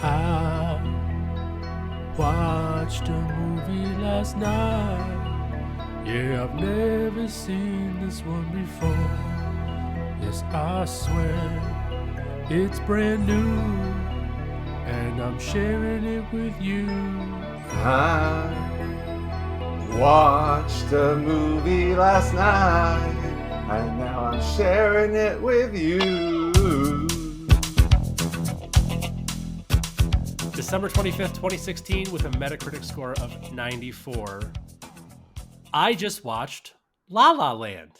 I watched a movie last night. Yeah, I've never seen this one before. Yes, I swear it's brand new, and I'm sharing it with you. I watched a movie last night, and now I'm sharing it with you. December 25th, 2016, with a Metacritic score of 94. I just watched La La Land.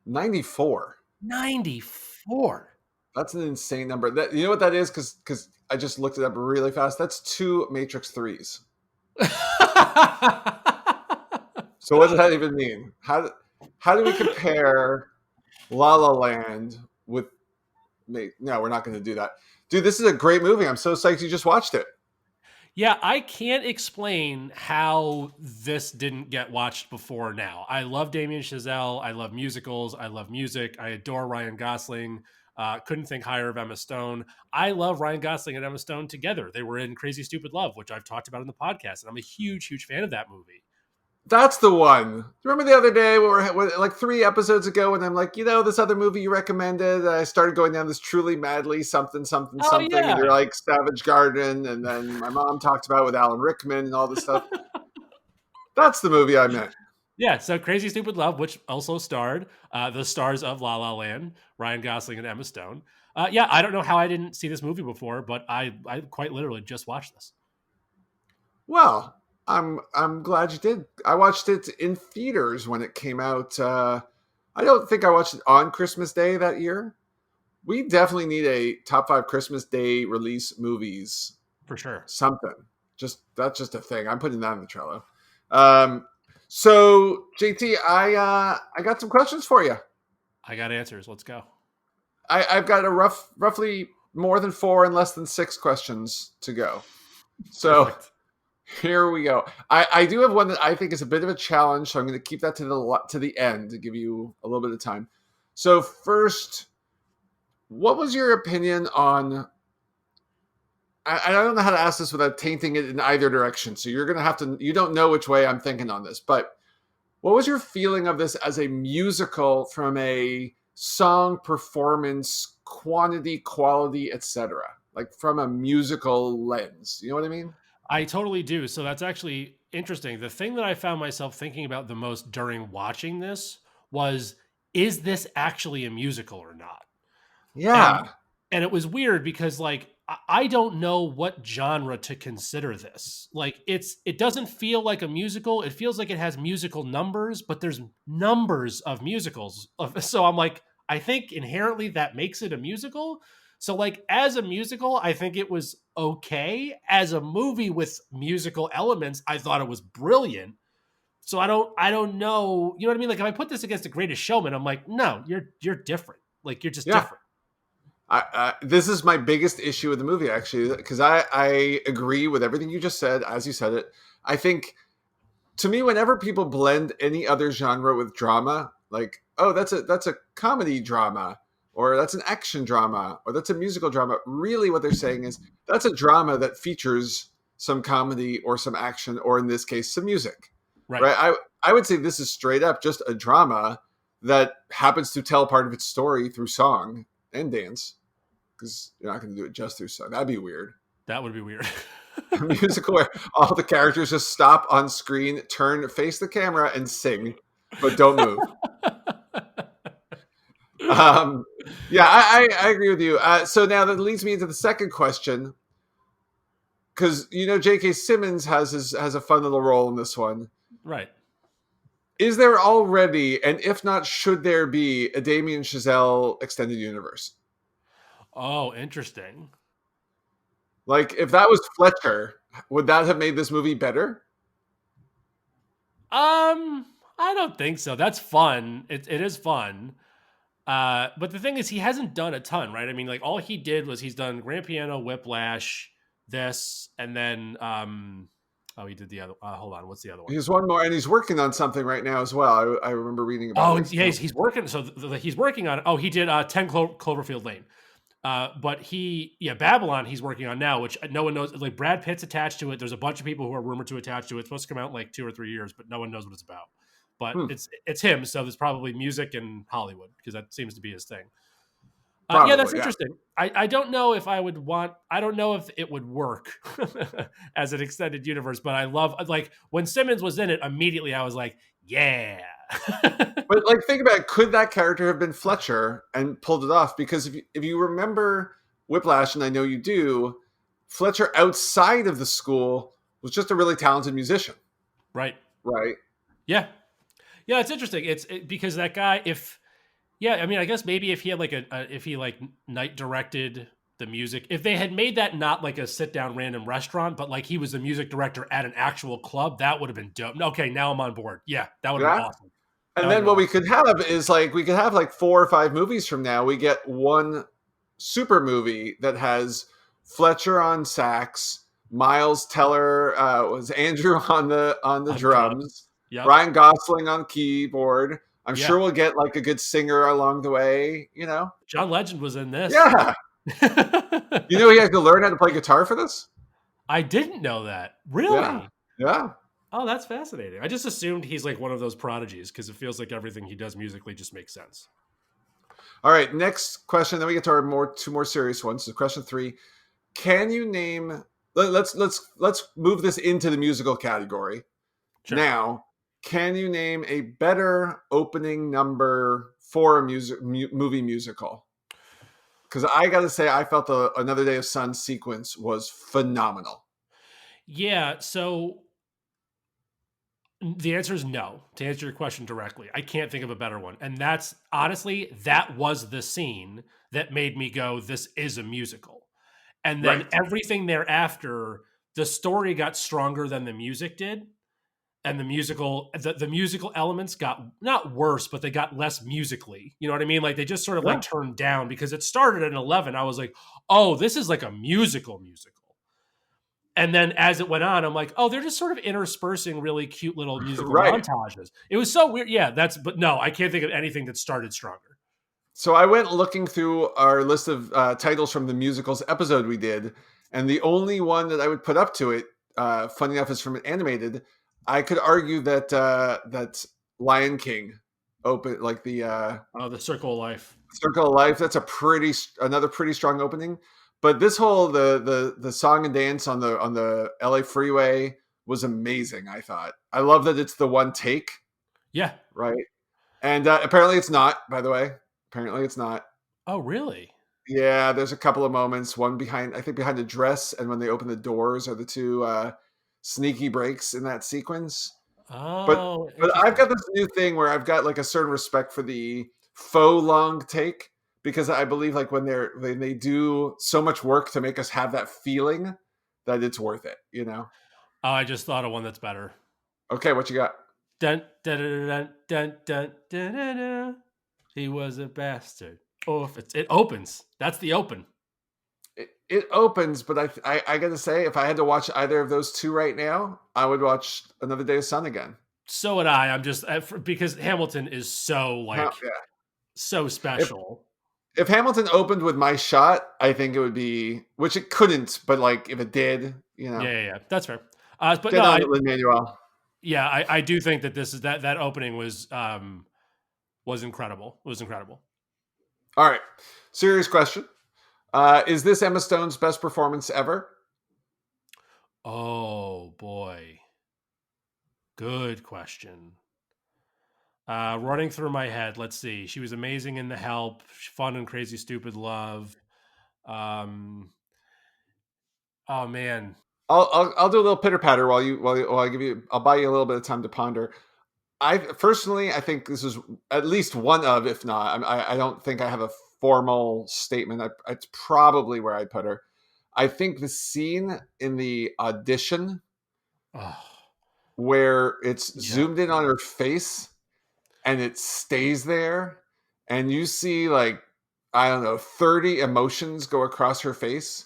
94. 94. That's an insane number. That, you know what that is? Because I just looked it up really fast. That's 2 Matrix 3s. So what does that even mean? How do we compare La La Land with... No, we're not going to do that. Dude, this is a great movie. I'm so psyched you just watched it. Yeah, I can't explain how this didn't get watched before now. I love Damien Chazelle. I love musicals. I love music. I adore Ryan Gosling. Couldn't think higher of Emma Stone. I love Ryan Gosling and Emma Stone together. They were in Crazy Stupid Love, which I've talked about in the podcast, and I'm a huge, huge fan of that movie. That's the one. Remember the other day, like 3 episodes ago, when I'm like, this other movie you recommended, I started going down this Truly Madly something, something, Oh, something, yeah. and you're like Savage Garden, and then my mom talked about it with Alan Rickman and all this stuff. That's the movie I meant. Yeah, so Crazy Stupid Love, which also starred the stars of La La Land, Ryan Gosling and Emma Stone. Yeah, I don't know how I didn't see this movie before, but I quite literally just watched this. Well, I'm glad you did. I watched it in theaters when it came out. I don't think I watched it on Christmas Day that year. We definitely need a top 5 Christmas Day release movies. For sure. Something. That's just a thing. I'm putting that in the Trello. So JT, I got some questions for you. I got answers. Let's go. I've got a roughly more than 4 and less than 6 questions to go. So Perfect. Here we go. I do have one that I think is a bit of a challenge, so I'm going to keep that to the end to give you a little bit of time. So first, what was your opinion on... I don't know how to ask this without tainting it in either direction, so you're going to have to... You don't know which way I'm thinking on this, but what was your feeling of this as a musical from a song, performance, quantity, quality, etc.? Like from a musical lens. You know what I mean? I totally do. So that's actually interesting. The thing that I found myself thinking about the most during watching this was, is this actually a musical or not? Yeah. And it was weird because, like, I don't know what genre to consider this. Like, it doesn't feel like a musical. It feels like it has musical numbers, but there's numbers of musicals. So I'm like, I think inherently that makes it a musical. So, like, as a musical, I think it was okay. As a movie with musical elements, I thought it was brilliant. So I don't know. You know what I mean? Like, if I put this against The Greatest Showman, I'm like, no, you're different. Like, you're just different. This is my biggest issue with the movie, actually, because I agree with everything you just said, as you said it. I think, to me, whenever people blend any other genre with drama, like, oh, that's a comedy drama, or that's an action drama, or that's a musical drama, really what they're saying is that's a drama that features some comedy or some action, or in this case, some music. Right? I would say this is straight up just a drama that happens to tell part of its story through song and dance. Because you're not going to do it just through song. That'd be weird. That would be weird. A musical where all the characters just stop on screen, face the camera, and sing, but don't move. Yeah, I agree with you. So now that leads me into the second question, because J.K. Simmons has a fun little role in this one. Right. Is there already, and if not, should there be a Damien Chazelle extended universe? Oh, interesting. Like, if that was Fletcher, would that have made this movie better? I don't think so. That's fun. It is fun. But the thing is, he hasn't done a ton, right? I mean, like, all he did was he's done Grand Piano, Whiplash, this, and then he did the other. Hold on, what's the other one? He's one more, and he's working on something right now as well. I remember reading about. Oh, yeah, he's working. So he's working on. Oh, he did 10 Cloverfield Lane. But Babylon he's working on now, which no one knows. Like Brad Pitt's attached to it. There's a bunch of people who are rumored to attach to it. It's supposed to come out in like 2 or 3 years, but no one knows what it's about. But Hmm, it's him, so there's probably music and Hollywood because that seems to be his thing. Yeah, that's probably, yeah. interesting. I don't know if I would want. I don't know if it would work as an extended universe, but I love like when Simmons was in it. Immediately, I was like, yeah. But like, think about it. Could that character have been Fletcher and pulled it off? Because if you remember Whiplash, and I know you do, Fletcher outside of the school was just a really talented musician, Right. right? Yeah. Yeah. It's interesting. Because that guy, if yeah, I mean, I guess maybe if he had like if he like night directed the music, if they had made that not like a sit down random restaurant, but like he was the music director at an actual club, that would have been dope. Okay, now I'm on board. Yeah, that would have been Yeah. awesome. That And would have then been what we awesome. could have is like we could have like 4 or 5 movies from now. We get one super movie that has Fletcher on sax, Miles Teller was Andrew on the On drums. drums, Yep. Ryan Gosling on keyboard. I'm Yeah. sure we'll get like a good singer along the way. You know, John Legend was in this. yeah. You know, he had to learn how to play guitar for this. I didn't know that. Yeah, Really? yeah. Oh, that's fascinating. I just assumed he's like one of those prodigies because it feels like everything he does musically just makes sense. All right, next question. Then we get to our two more serious ones. So question 3: Can you name? Let's move this into the musical category Sure. now. Can you name a better opening number for a movie musical? Because I got to say, I felt the Another Day of Sun sequence was phenomenal. Yeah. So the answer is no. To answer your question directly, I can't think of a better one. And that's honestly, that was the scene that made me go, this is a musical. And then Right. everything thereafter, the story got stronger than the music did. And the musical elements got not worse, but they got less musically. You know what I mean? Like they just sort of Yeah. like turned down because it started at 11. I was like, oh, this is like a musical. And then as it went on, I'm like, oh, they're just sort of interspersing really cute little musical Right. montages. It was so weird. Yeah, but no, I can't think of anything that started stronger. So I went looking through our list of titles from the musicals episode we did, and the only one that I would put up to it, funny enough, is from an animated. I could argue that that Lion King open like the Oh, the Circle of Life. Circle of Life. That's another pretty strong opening. But this whole the song and dance on the LA freeway was amazing. I thought. I love that it's the one take, Yeah. right? And apparently it's not. By the way, apparently it's not. Oh, really? Yeah, there's a couple of moments. One behind, I think, behind the dress, and when they open the doors are the two sneaky breaks in that sequence. But Oh, but I've interesting. got this new thing where I've got like a certain respect for the faux long take because I believe like when they do so much work to make us have that feeling that it's worth it. You know? Oh, I just thought of one that's better. Okay, what you got? Dun, dun, dun, dun, dun, dun, dun, dun, dun. He was a bastard. Oh, if it opens. That's the open. It opens, but I got to say, if I had to watch either of those two right now, I would watch Another Day of Sun again. So would I. I'm just because Hamilton is so How, like so if special. if Hamilton opened with My Shot, I think it would be, which it couldn't, but like if it did, you know, Yeah. That's fair. But get no, on it, Lin Manuel. I do think that this is that opening was incredible. It was incredible. All right, serious question: Is this Emma Stone's best performance ever? Oh boy, good question. Running through my head, let's see. She was amazing in The Help, Fun and Crazy Stupid Love. Um, oh man, I'll do a little pitter patter while I give you. I'll buy you a little bit of time to ponder. I think this is at least one of, if not, I don't think I have a formal statement. It's probably where I put her. I think the scene in the audition oh where it's yeah, zoomed in on her face and it stays there, and you see like I don't know 30 emotions go across her face.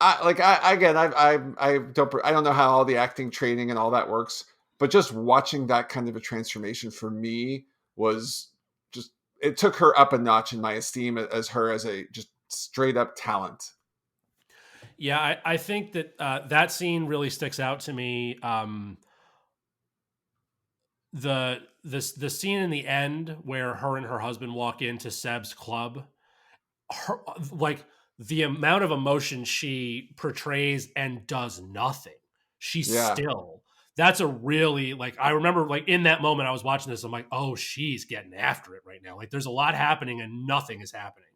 Again, I don't know how all the acting training and all that works, but just watching that kind of a transformation for me was just it took her up a notch in my esteem as her as a just straight up talent. Yeah, I think that that scene really sticks out to me. The scene in the end where her and her husband walk into Seb's club, her, like the amount of emotion she portrays and does nothing. She's Yeah, still. That's a really like I remember like in that moment I was watching this. I'm like, oh, she's getting after it right now. Like there's a lot happening and nothing is happening,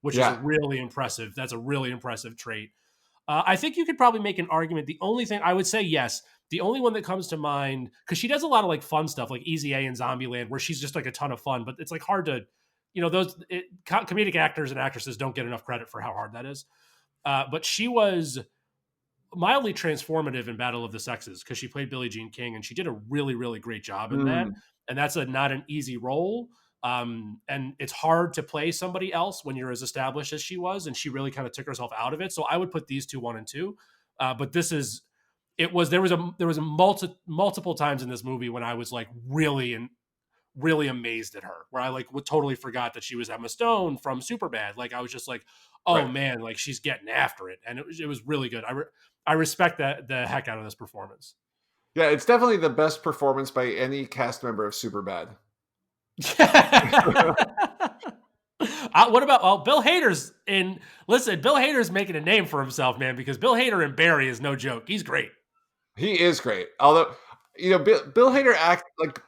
which is a yeah. really impressive. That's a really impressive trait. I think you could probably make an argument. The only thing I would say, yes, the only one that comes to mind, because she does a lot of like fun stuff, like Easy A and Zombieland, where she's just like a ton of fun. But it's like hard to, comedic actors and actresses don't get enough credit for how hard that is. But she was mildly transformative in Battle of the Sexes because she played Billie Jean King and she did a really, really great job in that. Mm, And that's not an easy role. And it's hard to play somebody else when you're as established as she was. And she really kind of took herself out of it. So I would put these two, 1 and 2. But this is, it was, there was a multiple times in this movie when I was like really amazed at her, where I like would totally forgot that she was Emma Stone from Superbad. Like I was just like, oh right. man, like she's getting after it, and it was really good. I respect that the heck out of this performance. Yeah, it's definitely the best performance by any cast member of Superbad. What about Bill Hader's in? Listen, Bill Hader's making a name for himself, man, because Bill Hader in Barry is no joke. He's great. He is great. Although, Bill Hader act like,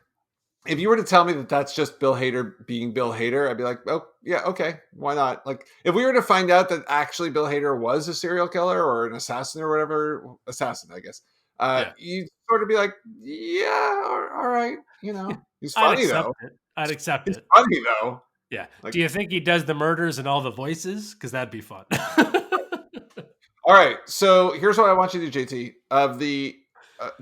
if you were to tell me that that's just Bill Hader being Bill Hader, I'd be like, oh yeah, okay, why not? Like, if we were to find out that actually Bill Hader was a serial killer or an assassin or whatever, assassin, I guess, Yeah, you'd sort of be like, yeah, all right, he's I'd funny accept though. it. I'd accept He's it. funny though. Yeah. Like, Do you think he does the murders and all the voices? Because that'd be fun. all right, so here's what I want you to do, JT. Of the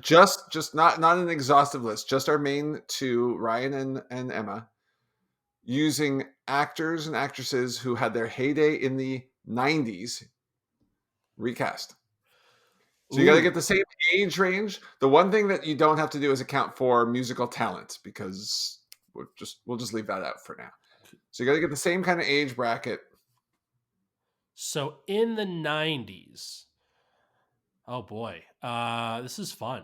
just not an exhaustive list, just our main two, Ryan and Emma, using actors and actresses who had their heyday in the 90s recast. So you got to Ooh. get the same age range. The one thing that you don't have to do is account for musical talent, because we'll just leave that out for now. So you got to get the same kind of age bracket. So in the 90s, oh boy, this is fun.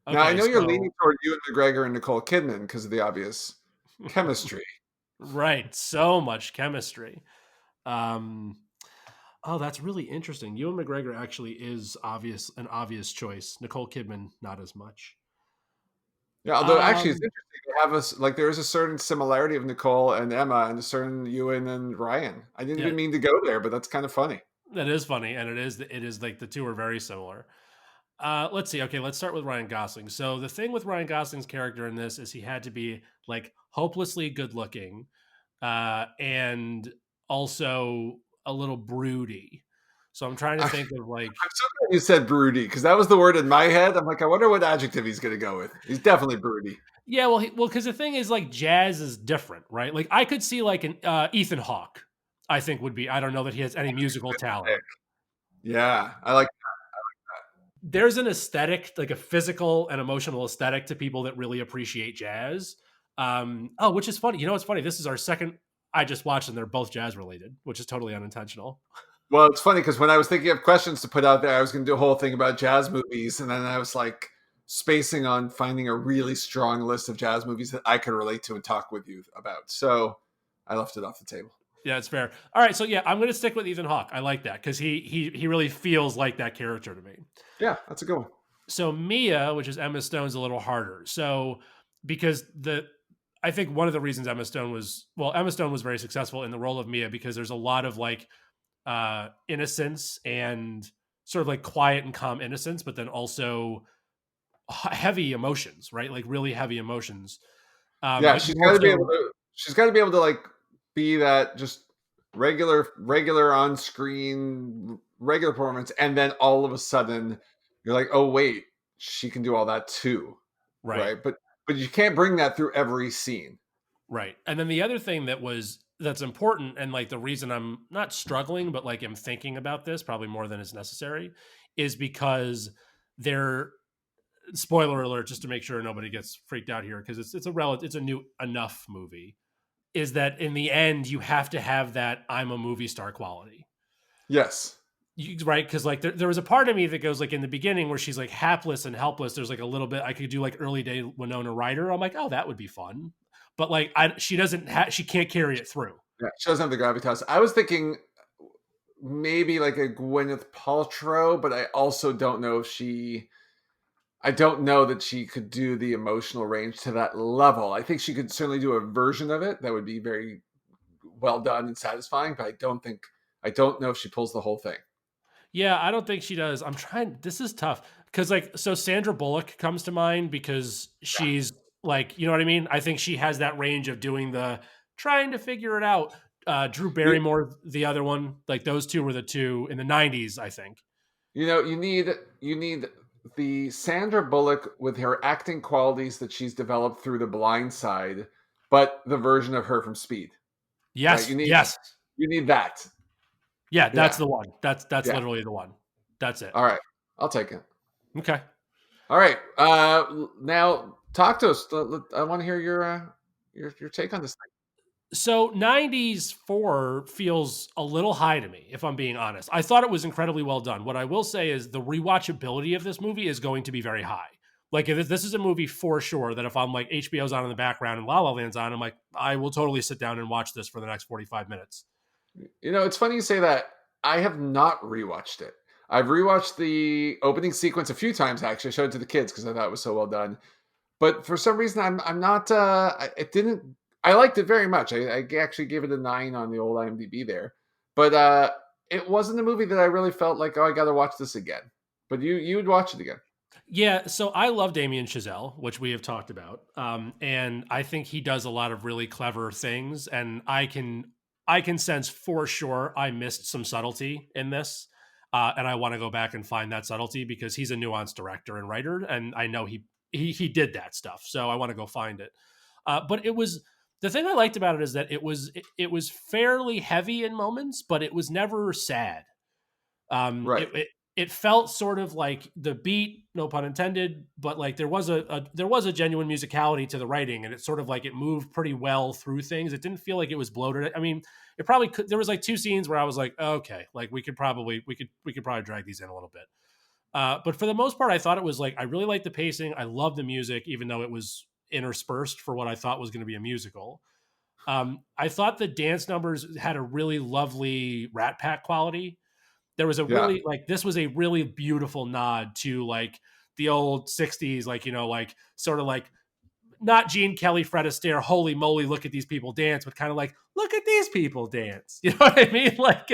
Now I Okay, know you're leaning so toward Ewan McGregor and Nicole Kidman because of the obvious chemistry. right, so much chemistry. Um, oh, that's really interesting. Ewan McGregor actually is an obvious choice. Nicole Kidman, not as much. Yeah, although actually it's Um, interesting to have us like there is a certain similarity of Nicole and Emma and a certain Ewan and Ryan. I didn't yeah, even mean to go there, but that's kind of funny. that is funny, and it is like the two are very similar. Let's see. Okay, let's start with Ryan Gosling. So the thing with Ryan Gosling's character in this is he had to be like hopelessly good looking, and also a little broody. So I'm trying to I'm think of like, so glad you said broody because that was the word in my head. I'm like, I wonder what adjective he's going to go with. He's definitely broody. yeah, well, because the thing is like jazz is different, right? Like I could see like an Ethan Hawke. I think would be. I don't know that he has any musical talent. Yeah, I like. There's an aesthetic, like a physical and emotional aesthetic to people that really appreciate jazz. Oh, which is funny. You know what's funny? This is our second I just watched, and they're both jazz related, which is totally unintentional. Well, it's funny because when I was thinking of questions to put out there, I was going to do a whole thing about jazz movies, and then I was like spacing on finding a really strong list of jazz movies that I could relate to and talk with you about. So I left it off the table. Yeah, it's fair. All right, so yeah, I'm going to stick with Ethan Hawke. I like that because he really feels like that character to me. Yeah, that's a good one. So Mia, which is Emma Stone's, a little harder. So because I think one of the reasons Emma Stone was very successful in the role of Mia because there's a lot of like innocence and sort of like quiet and calm innocence, but then also heavy emotions, right? Like really heavy emotions. Yeah, But you also, she's got to be able to like be that just regular on screen regular performance, and then all of a sudden you're like, oh wait, she can do all that too, right, right? But you can't bring that through every scene. right. And then the other thing that's important, and like the reason I'm not struggling, but like I'm thinking about this probably more than is necessary, is because they're spoiler alert, just to make sure nobody gets freaked out here, because it's a new enough movie. is that in the end you have to have that I'm a movie star quality. Yes. Right, because like there was a part of me that goes like in the beginning where she's like hapless and helpless. There's like a little bit I could do like early day Winona Ryder. I'm like, oh, that would be fun, but like she doesn't she can't carry it through. Yeah, she doesn't have the gravitas. I was thinking maybe like a Gwyneth Paltrow, but I also don't know if she. I don't know that she could do the emotional range to that level. I think she could certainly do a version of it that would be very well done and satisfying, but I don't know if she pulls the whole thing. Yeah, I don't think she does. I'm trying. This is tough because like so Sandra Bullock comes to mind because Yeah. she's like you know what I mean. I think she has that range of doing the trying to figure it out. Drew You, Barrymore, the other one, like those two were the two in the '90s, I think. you know, you need the Sandra Bullock with her acting qualities that she's developed through The Blind Side, but the version of her from Speed, right? Yes, yes, You need that. yeah, that's Yeah. the one. That's Yeah. literally the one. That's it. All right. I'll take it. Okay. All right. Now talk to us. I want to hear your take on this thing. So 90s 4 feels a little high to me, if I'm being honest. I thought it was incredibly well done. What I will say is the rewatchability of this movie is going to be very high. Like if this is a movie for sure that if I'm like HBO's on in the background and La La Land's on, I'm like, I will totally sit down and watch this for the next 45 minutes. You know, it's funny you say that. I have not rewatched it. I've rewatched the opening sequence a few times. Actually, I showed it to the kids because I thought it was so well done. But for some reason, I'm not. It didn't. I liked it very much. I actually gave it a 9 on the old IMDb there. But it wasn't a movie that I really felt like, oh, I got to watch this again. But you'd watch it again. Yeah, so I love Damien Chazelle, which we have talked about, and I think he does a lot of really clever things. And I can sense for sure I missed some subtlety in this, and I want to go back and find that subtlety because he's a nuanced director and writer, and I know he did that stuff. So I want to go find it. But it was the thing I liked about it is that it was fairly heavy in moments, but it was never sad. Right. It felt sort of like the beat, no pun intended, but like there was there was a genuine musicality to the writing, and it sort of like it moved pretty well through things. It didn't feel like it was bloated. I mean, it probably could. There was like two scenes where I was like, okay, like we could probably drag these in a little bit. But for the most part, I thought it was like I really liked the pacing. I loved the music, even though it was interspersed for what I thought was going to be a musical. I thought the dance numbers had a really lovely Rat Pack quality. There was a Yeah. really like this was a really beautiful nod to like the old 60s, like you know, like sort of like not Gene Kelly, Fred Astaire, holy moly, look at these people dance, but kind of like, look at these people dance. You know what I mean? Like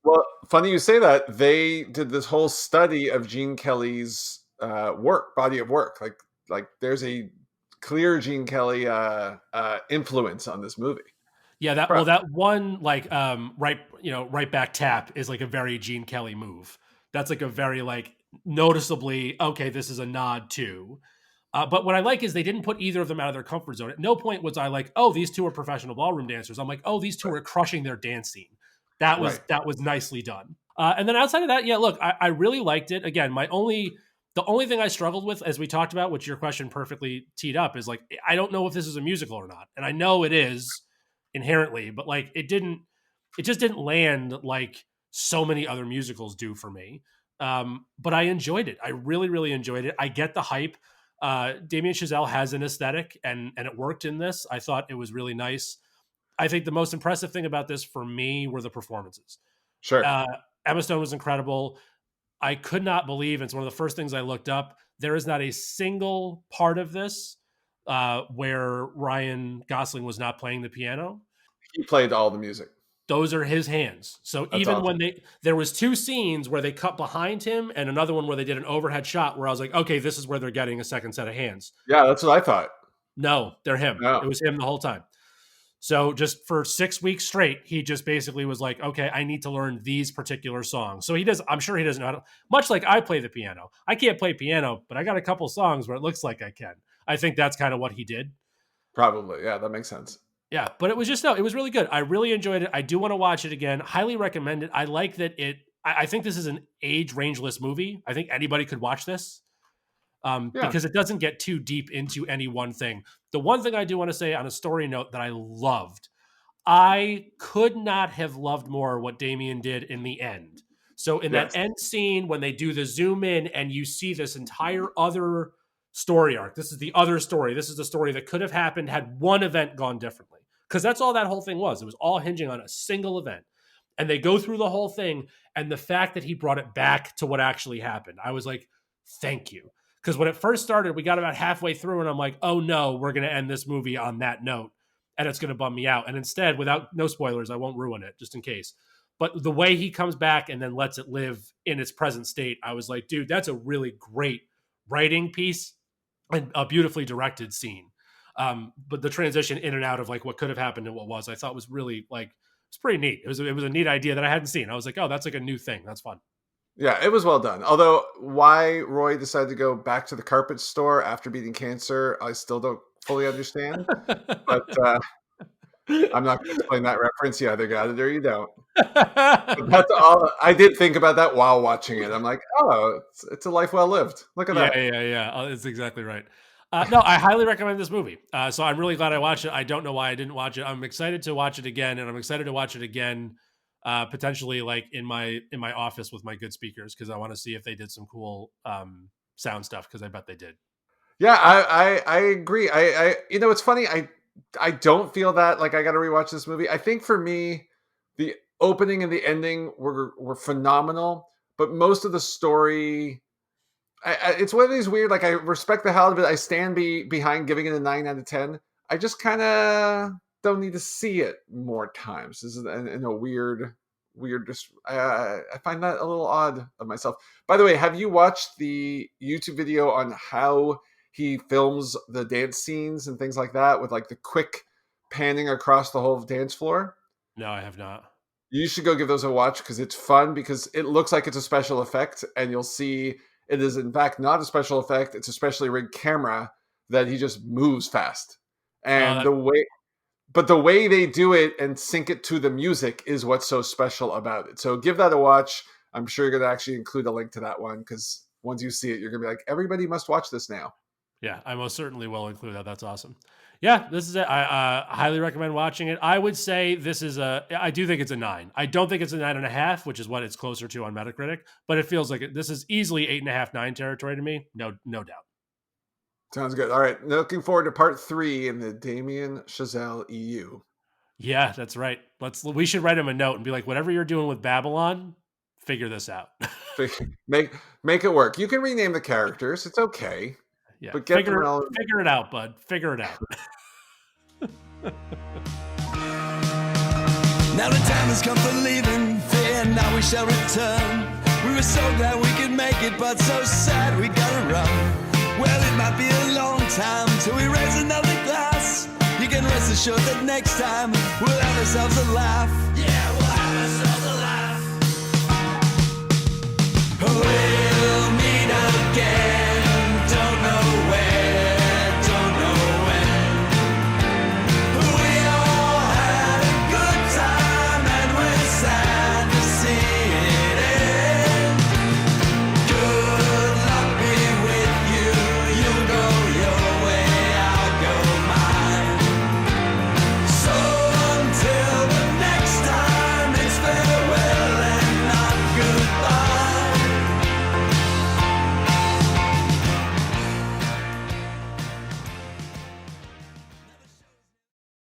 Well, funny you say that. They did this whole study of Gene Kelly's body of work. Like there's a clear Gene Kelly influence on this movie. yeah, that one like right, you know, right back tap is like a very Gene Kelly move. That's like a very like noticeably, okay, this is a nod to. But what I like is they didn't put either of them out of their comfort zone. At no point was I like, oh, these two are professional ballroom dancers. I'm like, oh, these two Right. are crushing their dance scene. Right. That was nicely done. And then outside of that, yeah, look, I really liked it. Again, the only thing I struggled with, as we talked about, which your question perfectly teed up, is like I don't know if this is a musical or not, and I know it is inherently, but like it just didn't land like so many other musicals do for me. But I enjoyed it. I really, really enjoyed it. I get the hype. Damien Chazelle has an aesthetic, and it worked in this. I thought it was really nice. I think the most impressive thing about this for me were the performances. Sure. Uh, Emma Stone was incredible. I could not believe, it's one of the first things I looked up. There is not a single part of this where Ryan Gosling was not playing the piano. He played all the music. Those are his hands. So That's even awesome. when there was two scenes where they cut behind him and another one where they did an overhead shot where I was like, okay, this is where they're getting a second set of hands. Yeah, that's what I thought. No, they're him. No. It was him the whole time. So just for 6 weeks straight, he just basically was like, okay, I need to learn these particular songs. So he does, I'm sure he doesn't know how to, much like I play the piano. I can't play piano, but I got a couple songs where it looks like I can. I think that's kind of what he did. Probably. Yeah, that makes sense. Yeah, but it was just, no, it was really good. I really enjoyed it. I do want to watch it again. Highly recommend it. I like that I think this is an age rangeless movie. I think anybody could watch this. Yeah. because it doesn't get too deep into any one thing. The one thing I do want to say on a story note that I loved, I could not have loved more what Damien did in the end. So in that Yes. end scene, when they do the zoom in and you see this entire other story arc, this is the other story. This is the story that could have happened had one event gone differently. Because that's all that whole thing was. It was all hinging on a single event. And they go through the whole thing. And the fact that he brought it back to what actually happened, I was like, thank you. Because when it first started, we got about halfway through, and I'm like, oh no, we're going to end this movie on that note. And it's going to bum me out. And instead, without no spoilers, I won't ruin it just in case. But the way he comes back and then lets it live in its present state, I was like, dude, that's a really great writing piece and a beautifully directed scene. But the transition in and out of like what could have happened and what was, I thought was really like, it's pretty neat. It was a neat idea that I hadn't seen. I was like, oh, that's like a new thing. That's fun. Yeah, it was well done. Although why Roy decided to go back to the carpet store after beating cancer, I still don't fully understand. But I'm not going to explain that reference. You either got it or you don't. But that's all. I did think about that while watching it. I'm like, oh, it's a life well lived. Look at that. Yeah. Oh, that's exactly right. No, I highly recommend this movie. So I'm really glad I watched it. I don't know why I didn't watch it. I'm excited to watch it again, and I'm excited to watch it again, potentially like in my office with my good speakers, because I want to see if they did some cool sound stuff, because I bet they did. Yeah, I agree. I it's funny. I don't feel that like I got to rewatch this movie. I think for me, the opening and the ending were phenomenal, but most of the story, it's one of these weird. Like I respect the hell of it. I stand behind giving it a 9 out of 10. I just kind of don't need to see it more times. This is in a weird. I find that a little odd of myself. By the way, have you watched the YouTube video on how he films the dance scenes and things like that with like the quick panning across the whole dance floor? No, I have not. You should go give those a watch because it's fun, because it looks like it's a special effect, and you'll see it is in fact not a special effect. It's a specially rigged camera that he just moves fast. And the way they do it and sync it to the music is what's so special about it. So give that a watch. I'm sure you're going to actually include a link to that one, because once you see it, you're going to be like, everybody must watch this now. Yeah, I most certainly will include that. That's awesome. Yeah, this is it. I highly recommend watching it. I would say this is I do think it's a 9. I don't think it's a 9.5, which is what it's closer to on Metacritic, but it feels like this is easily 8.5, 9 territory to me. No doubt. Sounds good. All right. Looking forward to part 3 in the Damien Chazelle EU. Yeah, that's right. We should write him a note and be like, whatever you're doing with Babylon, figure this out. make it work. You can rename the characters. It's okay. Yeah, but figure it out, bud. Figure it out. Now the time has come for leaving, fear, now we shall return. We were so glad we could make it, but so sad we gotta run. Well, it might be a long time till we raise another glass. You can rest assured that next time we'll have ourselves a laugh. Yeah, we'll have ourselves a laugh.